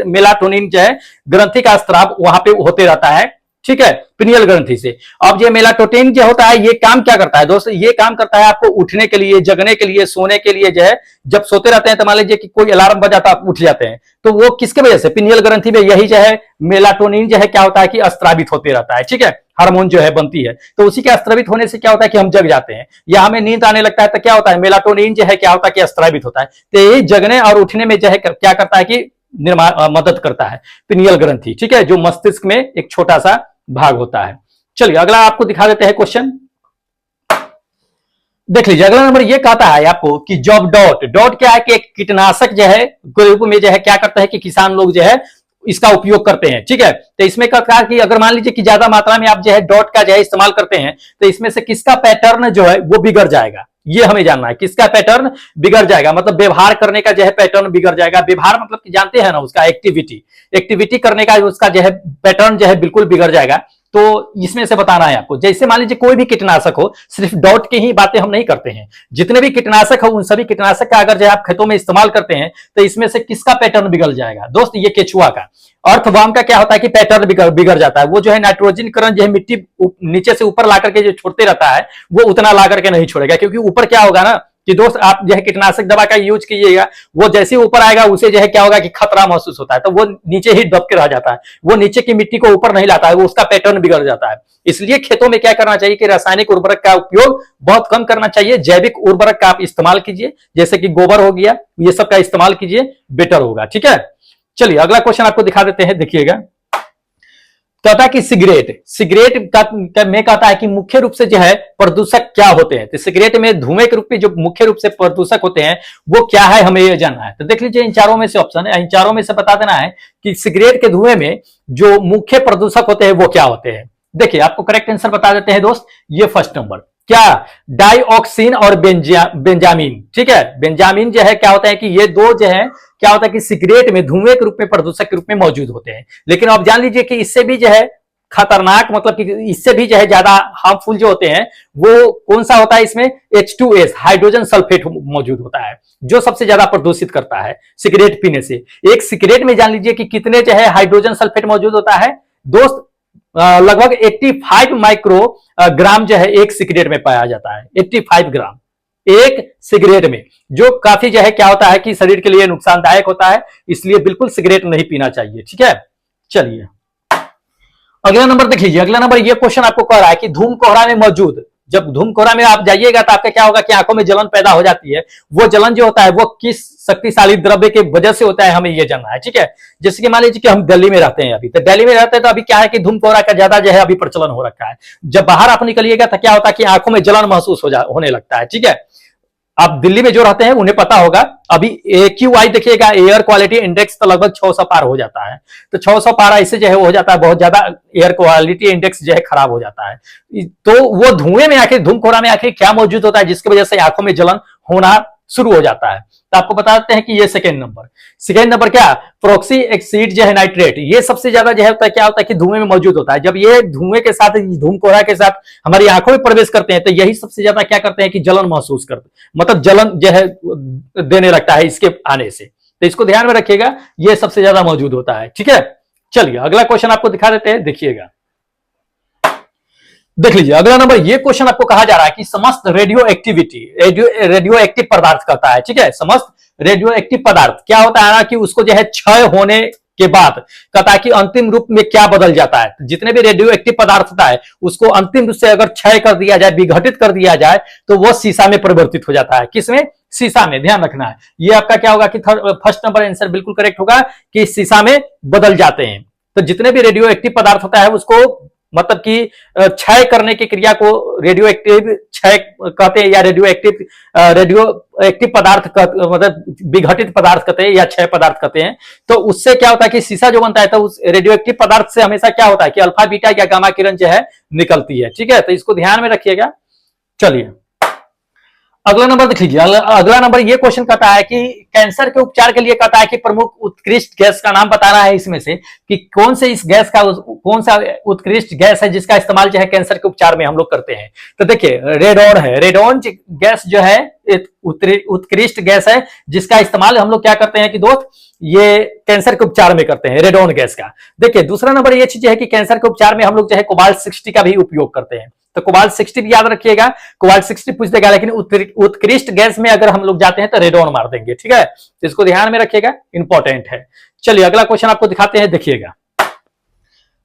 मेलाटोनिन जो है ग्रंथि का स्त्राव वहां पे होते रहता है। ठीक है, पिनियल ग्रंथि से। अब ये मेलाटोनिन जो होता है ये काम क्या करता है दोस्तों? ये काम करता है आपको उठने के लिए, जगने के लिए, सोने के लिए जो है। जब सोते रहते हैं तो मान लीजिए कि कोई अलार्म बजाता आप उठ जाते हैं, तो वो किसके वजह से? पिनियल ग्रंथि में यही जो है मेलाटोनिन जो है क्या होता है कि स्त्रावित होते रहता है। ठीक है, हार्मोन जो है बनती है, तो उसी के स्त्रावित होने से क्या होता है कि हम जग जाते हैं या हमें नींद आने लगता है, तो क्या होता है मेलाटोनिन जो है क्या होता है कि स्त्रावित होता है। तो ये जगने और उठने में जो है क्या करता है कि मदद करता है पिनियल ग्रंथि। ठीक है, जो मस्तिष्क में एक छोटा सा भाग होता है। चलिए अगला आपको दिखा देते हैं क्वेश्चन, देख लीजिए अगला नंबर ये कहता है आपको कि जब डॉट डॉट क्या है कि एक कीटनाशक जो है रूप में जो है क्या करता है कि किसान लोग जो है इसका उपयोग करते हैं, ठीक है। तो इसमें कहता है कि अगर मान लीजिए कि ज्यादा मात्रा में आप जो है डॉट का जो है इस्तेमाल करते हैं तो इसमें से किसका पैटर्न जो है वो बिगड़ जाएगा, ये हमें जानना है। किसका पैटर्न बिगड़ जाएगा, मतलब व्यवहार करने का जो है पैटर्न बिगड़ जाएगा। व्यवहार मतलब कि जानते हैं ना, उसका एक्टिविटी करने का उसका जो है पैटर्न जो है बिल्कुल बिगड़ जाएगा। तो इसमें से बताना है आपको। जैसे मान लीजिए कोई भी कीटनाशक हो, सिर्फ डॉट की ही बातें हम नहीं करते हैं, जितने भी कीटनाशक हो उन सभी कीटनाशक का अगर जो है आप खेतों में इस्तेमाल करते हैं तो इसमें से किसका पैटर्न बिगड़ जाएगा दोस्त, ये केचुआ का। अर्थवर्म का क्या होता है कि पैटर्न बिगड़ जाता है, वो जो है नाइट्रोजन करण जो है मिट्टी नीचे से ऊपर ला करके जो छोड़ते रहता है वो उतना ला करके नहीं छोड़ेगा, क्योंकि ऊपर क्या होगा ना कि दोस्त आप जो है कीटनाशक दवा का यूज कीजिएगा, वो जैसे ऊपर आएगा उसे जो है क्या होगा कि खतरा महसूस होता है, तो वो नीचे ही दब के रह जाता है, वो नीचे की मिट्टी को ऊपर नहीं लाता है, वो उसका पैटर्न बिगड़ जाता है। इसलिए खेतों में क्या करना चाहिए कि रासायनिक उर्वरक का उपयोग बहुत कम करना चाहिए, जैविक उर्वरक का आप इस्तेमाल कीजिए, जैसे कि गोबर हो गया, ये सब का इस्तेमाल कीजिए, बेटर होगा, ठीक है। चलिए अगला क्वेश्चन आपको दिखा देते हैं, देखिएगा। कहता है कि सिगरेट का में कहता है कि मुख्य रूप से जो है प्रदूषक क्या होते हैं। तो सिगरेट में धुएं के रूप में जो मुख्य रूप से प्रदूषक होते हैं वो क्या है, हमें ये जानना है। तो देख लीजिए इन चारों में से ऑप्शन है, इन चारों में से बता देना है कि सिगरेट के धुएं में जो मुख्य प्रदूषक होते हैं वो क्या होते हैं। देखिए आपको करेक्ट आंसर बता देते हैं दोस्त, ये फर्स्ट नंबर क्या, डाइऑक्सिन और बेंजामिन, ठीक है। बेंजामिन जो है क्या होता है कि ये दो जो है क्या होता है कि सिगरेट में धुएं के रूप में प्रदूषक के रूप में मौजूद होते हैं। लेकिन आप जान लीजिए कि इससे भी जो है खतरनाक, मतलब कि इससे भी जो है ज्यादा हार्मफुल जो होते हैं वो कौन सा होता है, इसमें H2S हाइड्रोजन सल्फेट मौजूद होता है, जो सबसे ज्यादा प्रदूषित करता है सिगरेट पीने से। एक सिगरेट में जान लीजिए कि कितने जो है हाइड्रोजन सल्फेट मौजूद होता है दोस्त, लगभग 85 माइक्रो ग्राम जो है एक सिगरेट में पाया जाता है, 85 ग्राम एक सिगरेट में, जो काफी जो है क्या होता है कि शरीर के लिए नुकसानदायक होता है, इसलिए बिल्कुल सिगरेट नहीं पीना चाहिए, ठीक है। चलिए अगला नंबर देख लीजिए। अगला नंबर ये क्वेश्चन आपको कह रहा है कि धूम कोहरा में मौजूद, जब धूम कोहरा में आप जाइएगा तो आपका क्या होगा कि आंखों में जलन पैदा हो जाती है। वो जलन जो होता है वो किस शक्तिशाली द्रव्य के वजह से होता है, हमें ये जानना है, ठीक है। जैसे कि मान लीजिए कि हम दिल्ली में रहते हैं अभी, तो दिल्ली में रहते हैं तो अभी क्या है कि धूम कोहरा का ज्यादा जो है अभी प्रचलन हो रखा है। जब बाहर आप निकलिएगा तो क्या होता है कि आंखों में जलन महसूस होने लगता है, ठीक है। आप दिल्ली में जो रहते हैं उन्हें पता होगा, अभी AQI देखिएगा, एयर क्वालिटी इंडेक्स तो लगभग 600 पार हो जाता है। तो 600 पार ऐसे जो है हो जाता है, बहुत ज्यादा एयर क्वालिटी इंडेक्स जो है खराब हो जाता है। तो वो धुएं में आखिर, धूम कोहरा में आखिर क्या मौजूद होता है जिसकी वजह से आंखों में जलन होना शुरू हो जाता है। तो आपको बता देते हैं कि ये सेकेंड नंबर क्या, प्रोक्सी एक्सीड जो है नाइट्रेट, ये सबसे ज्यादा जो है होता है क्या होता है कि धुएं में मौजूद होता है। जब ये धुएं के साथ, धूम कोहरा के साथ हमारी आंखों में प्रवेश करते हैं तो यही सबसे ज्यादा क्या करते हैं कि जलन महसूस करते, मतलब जलन जो है देने लगता है इसके आने से। तो इसको ध्यान में रखिएगा, ये सबसे ज्यादा मौजूद होता है, ठीक है। चलिए अगला क्वेश्चन आपको दिखा देते हैं, देखिएगा। देख लीजिए अगला नंबर ये क्वेश्चन आपको कहा जा रहा है कि समस्त रेडियो एक्टिव पदार्थ कहता है, ठीक है। समस्त रेडियो एक्टिव पदार्थ क्या होता है ना कि उसको जो है क्षय होने के बाद कहता है कि अंतिम रूप में क्या बदल जाता है। जितने भी रेडियो एक्टिव पदार्थ होता है उसको अंतिम रूप से अगर क्षय कर दिया जाए, विघटित कर दिया जाए तो वह सीसा में परिवर्तित हो जाता है। किसमें, सीसा में, ध्यान रखना है। ये आपका क्या होगा कि फर्स्ट नंबर आंसर बिल्कुल करेक्ट होगा कि सीसा में बदल जाते हैं। तो जितने भी रेडियो एक्टिव पदार्थ होता है उसको मतलब कि क्षय करने की क्रिया को रेडियो एक्टिव क्षय कहते हैं, या रेडियो एक्टिव पदार्थ मतलब विघटित पदार्थ कहते हैं या क्षय पदार्थ कहते हैं। तो उससे क्या होता है कि सीसा जो बनता है तो उस रेडियो एक्टिव पदार्थ से हमेशा क्या होता है कि अल्फा बीटा या गामा किरण जो है निकलती है, ठीक है। तो इसको ध्यान में रखिएगा। चलिए अगला नंबर देख लीजिए। अगला नंबर ये क्वेश्चन कहता है कि कैंसर के उपचार के लिए कहता है कि प्रमुख उत्कृष्ट गैस का नाम बताना है, इसमें से कि कौन से इस गैस का, कौन सा उत्कृष्ट गैस है जिसका इस्तेमाल जो है कैंसर के उपचार में हम लोग करते हैं। तो देखिए रेडॉन है, रेडॉन गैस जो है उत्कृष्ट गैस है जिसका इस्तेमाल हम लोग क्या करते हैं कि दोस्त ये कैंसर के उपचार में करते हैं, रेडॉन गैस का। देखिए दूसरा नंबर ये चीज है कि कैंसर के उपचार में हम लोग जो है कोबाल्ट 60 का भी उपयोग करते हैं। तो कोबाल्ट 60 भी याद रखिएगा, कोबाल्ट 60 पूछ देगा, लेकिन उत्कृष्ट गैस में अगर हम लोग जाते हैं तो रेडॉन मार देंगे, ठीक है। तो इसको ध्यान में रखिएगा, इंपॉर्टेंट है। चलिए अगला क्वेश्चन आपको दिखाते हैं, देखिएगा।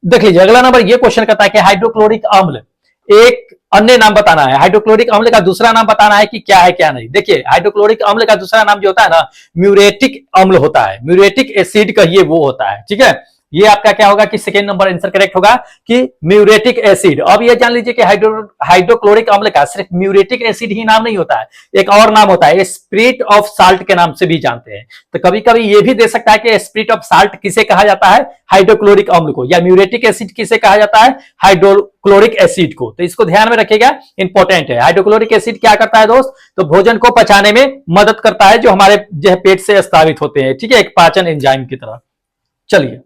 देख लीजिए अगला नंबर ये क्वेश्चन कहता है कि हाइड्रोक्लोरिक अम्ल एक अन्य नाम बताना है। हाइड्रोक्लोरिक अम्ल का दूसरा नाम बताना है कि क्या है क्या नहीं। देखिए हाइड्रोक्लोरिक अम्ल का दूसरा नाम जो होता है ना, म्यूरेटिक अम्ल होता है, म्यूरेटिक एसिड कहिए वो होता है, ठीक है। ये आपका क्या होगा कि सेकेंड नंबर आंसर करेक्ट होगा कि म्यूरेटिक एसिड। अब ये जान लीजिए कि हाइड्रोक्लोरिक अम्ल का सिर्फ म्यूरेटिक एसिड ही नाम नहीं होता है, एक और नाम होता है, स्पिरिट ऑफ साल्ट के नाम से भी जानते हैं। तो कभी कभी ये भी दे सकता है कि स्पिरिट ऑफ साल्ट किसे कहा जाता है, हाइड्रोक्लोरिक अम्ल को, या म्यूरेटिक एसिड किसे कहा जाता है, हाइड्रोक्लोरिक एसिड को। तो इसको ध्यान में रखिएगा, इंपॉर्टेंट है। हाइड्रोक्लोरिक एसिड क्या करता है दोस्त, तो भोजन को पचाने में मदद करता है, जो हमारे जो पेट से स्रावित होते हैं, ठीक है, एक पाचन एंजाइम की तरह। चलिए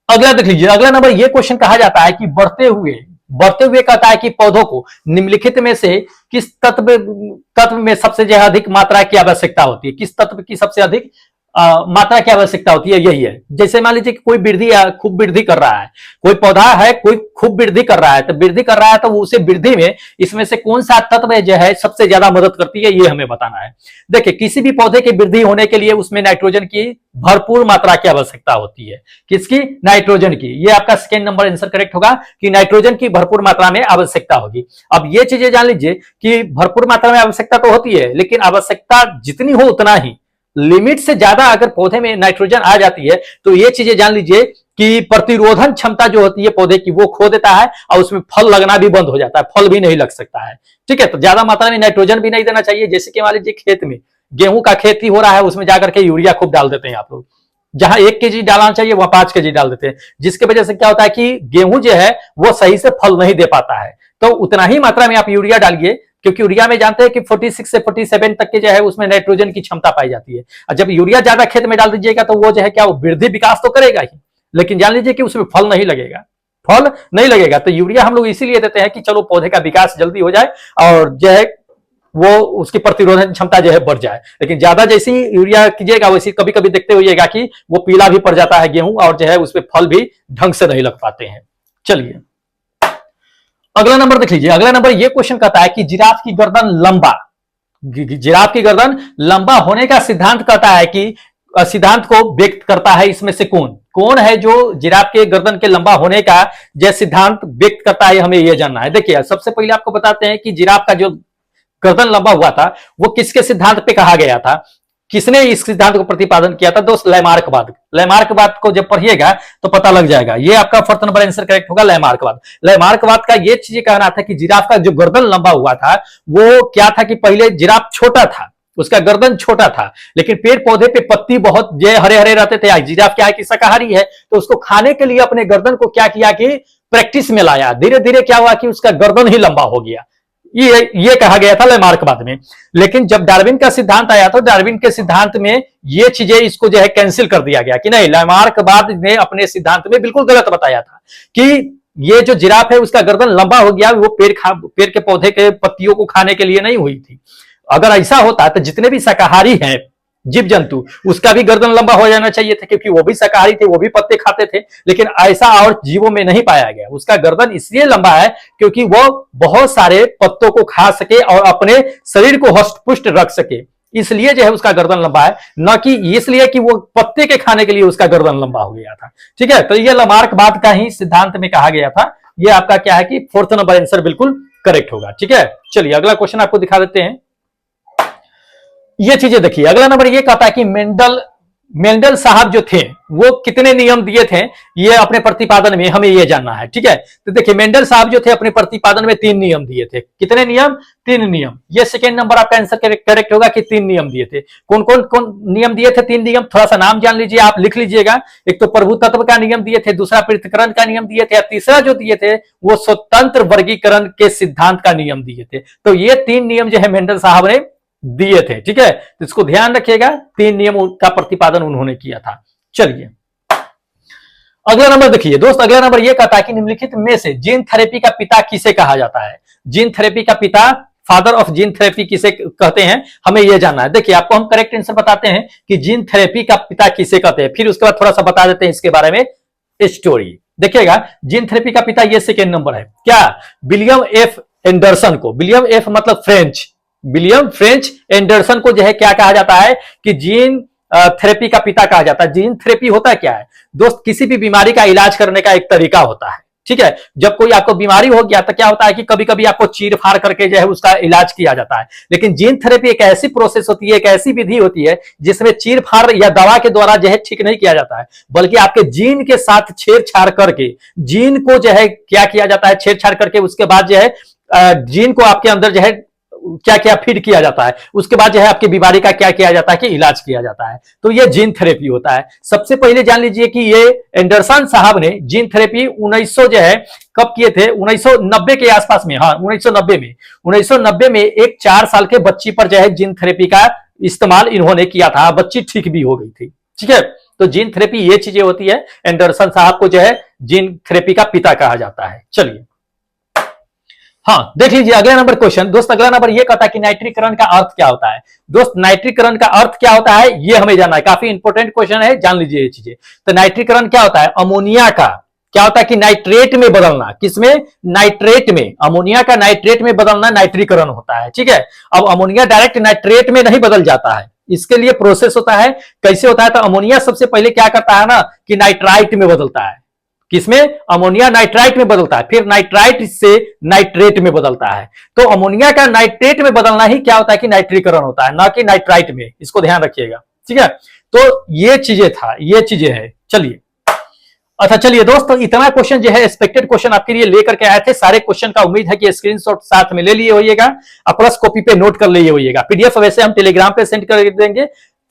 अगला देख लीजिए, अगला नंबर ये क्वेश्चन कहा जाता है कि बढ़ते हुए कहता है कि पौधों को निम्नलिखित में से किस तत्व में सबसे ज्यादा अधिक मात्रा की आवश्यकता होती है, किस तत्व की सबसे अधिक मात्रा की आवश्यकता होती है, यही है। जैसे मान लीजिए कि कोई वृद्धि खूब वृद्धि कर रहा है, कोई पौधा है, कोई खूब वृद्धि कर रहा है, तो वृद्धि कर रहा है तो उसे वृद्धि में इसमें से कौन सा तत्व जो है सबसे ज्यादा मदद करती है, ये हमें बताना है। देखिए किसी भी पौधे की वृद्धि होने के लिए उसमें नाइट्रोजन की भरपूर मात्रा की आवश्यकता होती है। किसकी, नाइट्रोजन की। ये आपका सेकेंड नंबर आंसर करेक्ट होगा कि नाइट्रोजन की भरपूर मात्रा में आवश्यकता होगी। अब ये चीजें जान लीजिए कि भरपूर मात्रा में आवश्यकता तो होती है, लेकिन आवश्यकता जितनी हो उतना ही, लिमिट से ज्यादा अगर पौधे में नाइट्रोजन आ जाती है तो ये चीजें जान लीजिए कि प्रतिरोधन क्षमता जो होती है पौधे की वो खो देता है और उसमें फल लगना भी बंद हो जाता है, फल भी नहीं लग सकता है। ठीक है, तो ज्यादा मात्रा में नाइट्रोजन भी नहीं देना चाहिए। जैसे कि मान लीजिए खेत में गेहूं का खेती हो रहा है, उसमें जाकर के यूरिया खूब डाल देते हैं आप लोग, जहां 1 kg डालना चाहिए वहां 5 kg डाल देते हैं, जिसकी वजह से क्या होता है कि गेहूं जो है वो सही से फल नहीं दे पाता है। तो उतना ही मात्रा में आप यूरिया डालिए, क्योंकि यूरिया में जानते हैं कि 46 से 47 तक के जो है उसमें नाइट्रोजन की क्षमता पाई जाती है। और जब यूरिया ज्यादा खेत में डाल दीजिएगा तो वो जो है क्या, वो वृद्धि विकास तो करेगा ही, लेकिन जान लीजिए कि उसमें फल नहीं लगेगा, फल नहीं लगेगा। तो यूरिया हम लोग इसीलिए देते हैं कि चलो पौधे का विकास जल्दी हो जाए और जो है वो उसकी प्रतिरोधन क्षमता जो है बढ़ जाए। लेकिन ज्यादा जैसी यूरिया कीजिएगा वैसी कभी कभी देखते होइएगा कि वो पीला भी पड़ जाता है गेहूं, और जो है उसमें फल भी ढंग से नहीं लग पाते हैं। चलिए अगला नंबर देख लीजिए, अगला नंबर ये क्वेश्चन कहता है कि जिराफ की गर्दन लंबा होने का सिद्धांत कहता है कि सिद्धांत को व्यक्त करता है इसमें से कौन है जो जिराफ के गर्दन के लंबा होने का जो सिद्धांत व्यक्त करता है, हमें यह जानना है। देखिए सबसे पहले आपको बताते हैं कि जिराफ का जो गर्दन लंबा हुआ था वो किसके सिद्धांत पे कहा गया था, किसने इस सिद्धांत को प्रतिपादन किया था दोस्त, लैमार्कवाद को जब पढ़िएगा तो पता लग जाएगा। ये आपका फोर्थ नंबर आंसर करेक्ट होगा, लैमार्कवाद का ये चीज कहना था कि जिराफ का जो गर्दन लंबा हुआ था वो क्या था कि पहले जिराफ छोटा था, उसका गर्दन छोटा था, लेकिन पेड़ पौधे पे पत्ती बहुत ये हरे हरे रहते थे। जिराफ क्या है कि शाकाहारी है, तो उसको खाने के लिए अपने गर्दन को क्या किया कि प्रैक्टिस में लाया, धीरे धीरे क्या हुआ कि उसका गर्दन ही लंबा हो गया। ये कहा गया था लैमार्कवाद में। लेकिन जब डार्विन का सिद्धांत आया तो डार्विन के सिद्धांत में ये चीजें इसको जो है कैंसिल कर दिया गया कि नहीं, लैमार्कवाद ने अपने सिद्धांत में बिल्कुल गलत बताया था कि ये जो जिराफ है उसका गर्दन लंबा हो गया, वो पेड़ के पौधे के पत्तियों को खाने के लिए नहीं हुई थी। अगर ऐसा होता तो जितने भी शाकाहारी हैं जीव जंतु उसका भी गर्दन लंबा हो जाना चाहिए था, क्योंकि वो भी शाकाहारी थे, वो भी पत्ते खाते थे। लेकिन ऐसा और जीवों में नहीं पाया गया। उसका गर्दन इसलिए लंबा है क्योंकि वो बहुत सारे पत्तों को खा सके और अपने शरीर को हष्ट-पुष्ट रख सके, इसलिए जो है उसका गर्दन लंबा है, न कि इसलिए कि वो पत्ते के खाने के लिए उसका गर्दन लंबा हो गया था। ठीक है, तो ये लैमार्कवाद का ही सिद्धांत में कहा गया था। ये आपका क्या है कि फोर्थ नंबर आंसर बिल्कुल करेक्ट होगा। ठीक है, चलिए अगला क्वेश्चन आपको दिखा देते हैं। ये चीजें देखिए, अगला नंबर ये कहता है कि मेंडल साहब जो थे वो कितने नियम दिए थे ये अपने प्रतिपादन में, हमें ये जानना है। ठीक है, तो देखिए मेंडल साहब जो थे अपने प्रतिपादन में 3 नियम दिए थे। कितने नियम? 3 नियम। ये सेकेंड नंबर आपका आंसर करेक्ट होगा कि 3 नियम दिए थे। कौन नियम दिए थे? 3 नियम, थोड़ा सा नाम जान लीजिए, आप लिख लीजिएगा। एक तो प्रभु तत्व का नियम दिए थे, दूसरा पृथक्करण का नियम दिए थे, और तीसरा जो दिए थे वो स्वतंत्र वर्गीकरण के सिद्धांत का नियम दिए थे। तो ये 3 नियम जो है मेंडल साहब ने दिए थे। ठीक है, तो इसको ध्यान रखिएगा, 3 नियम का प्रतिपादन उन्होंने किया था। चलिए अगला नंबर देखिए दोस्त, अगला नंबर यह कहता है कि निम्नलिखित में से जीन थेरेपी का पिता किसे कहा जाता है? जीन थेरेपी का पिता, फादर ऑफ जीन थेरेपी किसे कहते हैं, हमें यह जानना है। देखिए आपको हम करेक्ट आंसर बताते हैं कि जीन थेरेपी का पिता किसे कहते हैं, फिर उसके बाद थोड़ा सा बता देते हैं इसके बारे में स्टोरी। देखिएगा जीन थेरेपी का पिता ये सेकेंड नंबर है, क्या? विलियम एफ एंडरसन को। विलियम एफ मतलब विलियम फ्रेंच एंडरसन को जो है क्या कहा जाता है कि जीन थेरेपी का पिता कहा जाता है। जीन थेरेपी होता क्या है दोस्त? किसी भी बीमारी का इलाज करने का एक तरीका होता है। ठीक है। जब कोई आपको बीमारी हो गया तो क्या होता है कि कभी कभी आपको चीर फाड़ करके जो है उसका इलाज किया जाता है, लेकिन जीन थेरेपी एक ऐसी प्रोसेस होती है, एक ऐसी विधि होती है जिसमें चीर फाड़ या दवा के द्वारा जो है ठीक नहीं किया जाता है, बल्कि आपके जीन के साथ छेड़छाड़ करके जीन को जो है क्या किया जाता है, छेड़छाड़ करके उसके बाद जो है जीन को आपके अंदर जो है क्या क्या फीड किया जाता है, उसके बाद जो है आपकी बीमारी का क्या किया जाता है कि इलाज किया जाता है। तो ये जीन थेरेपी होता है। सबसे पहले जान लीजिए कि ये एंडरसन साहब ने जीन थेरेपी 1900 जो है कब किए थे, 1990 के आसपास में, हाँ 1990 में एक 4 साल के बच्ची पर जो है जीन थेरेपी का इस्तेमाल इन्होंने किया था, बच्ची ठीक भी हो गई थी। ठीक है, तो जीन थेरेपी ये चीजें होती है। एंडरसन साहब को जो है जीन थेरेपी का पिता कहा जाता है। चलिए हाँ देख लीजिए अगला नंबर क्वेश्चन दोस्त। अगला नंबर ये कहता है कि नाइट्रीकरण का अर्थ क्या होता है। दोस्त नाइट्रीकरण का अर्थ क्या होता है ये हमें जानना है, काफी इंपॉर्टेंट क्वेश्चन है, जान लीजिए ये चीजें। तो नाइट्रीकरण क्या होता है, अमोनिया का क्या होता है कि नाइट्रेट में बदलना, किसमें, नाइट्रेट में, अमोनिया का नाइट्रेट में बदलना नाइट्रीकरण होता है। ठीक है, अब अमोनिया डायरेक्ट नाइट्रेट में नहीं बदल जाता है, इसके लिए प्रोसेस होता है। कैसे होता है, तो अमोनिया सबसे पहले क्या करता है ना कि नाइट्राइट में बदलता है, किसमें, अमोनिया नाइट्राइट में बदलता है, फिर नाइट्राइट से नाइट्रेट में बदलता है। तो अमोनिया का नाइट्रेट में बदलना ही क्या होता है कि नाइट्रीकरण होता है, ना कि नाइट्राइट में, इसको ध्यान रखिएगा। ठीक है, तो ये चीजें था, ये चीजें है। चलिए अच्छा चलिए दोस्तों, इतना क्वेश्चन जो है एक्सपेक्टेड क्वेश्चन आपके लिए लेकर के आए थे। सारे क्वेश्चन का उम्मीद है कि स्क्रीनशॉट साथ में ले लिए होइएगा और प्लस कॉपी पे नोट कर लिए होइएगा। पीडीएफ वैसे हम टेलीग्राम पे सेंड कर देंगे,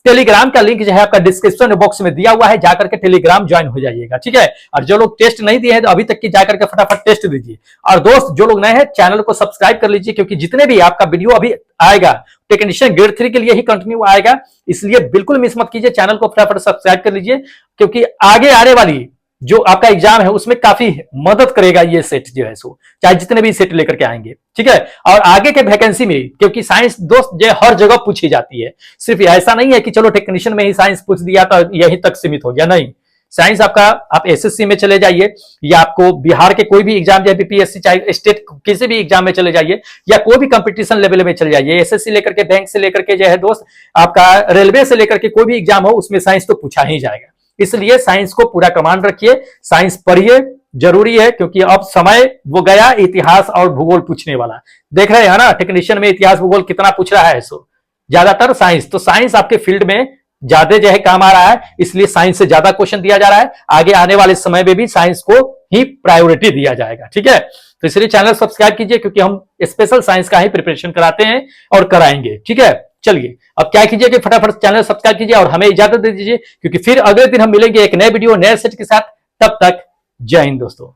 टेलीग्राम का लिंक जो है आपका डिस्क्रिप्शन बॉक्स में दिया हुआ है, जाकर के टेलीग्राम ज्वाइन हो जाइएगा। ठीक है, और जो लोग टेस्ट नहीं दिए हैं तो अभी तक की जाकर के फटाफट टेस्ट दीजिए। और दोस्त जो लोग नए हैं चैनल को सब्सक्राइब कर लीजिए, क्योंकि जितने भी आपका वीडियो अभी आएगा टेक्नीशियन ग्रेड 3 के लिए ही कंटिन्यू आएगा, इसलिए बिल्कुल मिस मत कीजिए, चैनल को फटाफट सब्सक्राइब कर लीजिए, क्योंकि आगे आने वाली जो आपका एग्जाम है उसमें काफी मदद करेगा ये सेट जो है सो, चाहे जितने भी सेट लेकर के आएंगे। ठीक है, और आगे के वैकेंसी में, क्योंकि साइंस दोस्त जो हर जगह पूछी जाती है, सिर्फ ऐसा नहीं है कि चलो टेक्नीशियन में ही साइंस पूछ दिया तो यहीं तक सीमित हो गया, नहीं। साइंस आपका, आप एसएससी में चले जाइए, या आपको बिहार के कोई भी एग्जाम, चाहे बीपीएससी, चाहे स्टेट किसी भी एग्जाम में चले जाइए, या कोई भी कंपटीशन लेवल में चले जाइए, एसएससी लेकर के, बैंक से लेकर के जो है दोस्त आपका रेलवे से लेकर के कोई भी एग्जाम हो, उसमें साइंस तो पूछा ही जाएगा। इसलिए साइंस को पूरा कमांड रखिए, साइंस पढ़िए, जरूरी है, क्योंकि अब समय वो गया इतिहास और भूगोल पूछने वाला। देख रहे हैं ना टेक्नीशियन में इतिहास भूगोल कितना पूछ रहा है, सो ज्यादातर साइंस, तो साइंस आपके फील्ड में ज्यादा जो है काम आ रहा है, इसलिए साइंस से ज्यादा क्वेश्चन दिया जा रहा है। आगे आने वाले समय में भी साइंस को ही प्रायोरिटी दिया जाएगा। ठीक है, तो इसलिए चैनल सब्सक्राइब कीजिए, क्योंकि हम स्पेशल साइंस का ही प्रिपरेशन कराते हैं और कराएंगे। ठीक है, चलिए अब क्या कीजिए कि फटाफट चैनल सब्सक्राइब कीजिए और हमें इजाजत दे दीजिए, क्योंकि फिर अगले दिन हम मिलेंगे एक नए वीडियो नए सेट के साथ। तब तक जय हिंद दोस्तों।